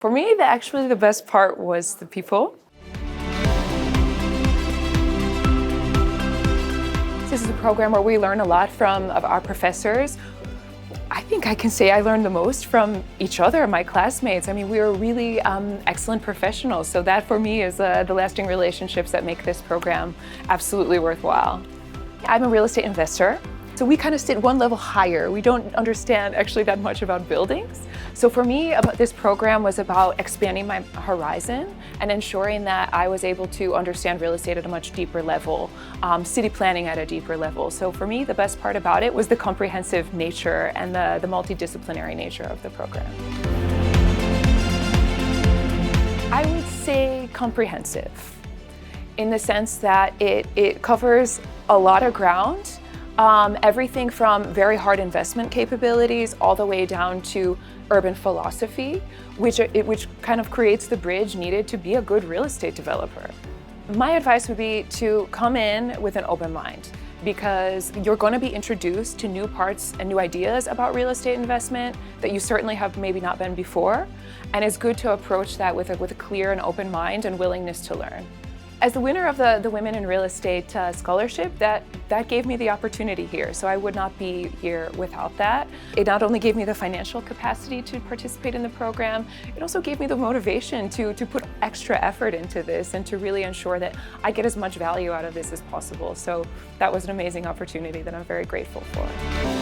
For me, actually the best part was the people. This is a program where we learn a lot from our professors. I think I can say I learned the most from each other, my classmates. I mean, we were really excellent professionals. So that for me is the lasting relationships that make this program absolutely worthwhile. I'm a real estate investor. So we kind of sit one level higher. We don't understand actually that much about buildings. So for me, this program was about expanding my horizon and ensuring that I was able to understand real estate at a much deeper level, city planning at a deeper level. So for me, the best part about it was the comprehensive nature and the multidisciplinary nature of the program. I would say comprehensive in the sense that it covers a lot of ground. Everything from very hard investment capabilities all the way down to urban philosophy, which kind of creates the bridge needed to be a good real estate developer. My advice would be to come in with an open mind, because you're going to be introduced to new parts and new ideas about real estate investment that you certainly have maybe not been before, and it's good to approach that with a clear and open mind and willingness to learn. As the winner of the Women in Real Estate scholarship, that gave me the opportunity here, so I would not be here without that. It not only gave me the financial capacity to participate in the program, it also gave me the motivation to put extra effort into this and to really ensure that I get as much value out of this as possible. So that was an amazing opportunity that I'm very grateful for.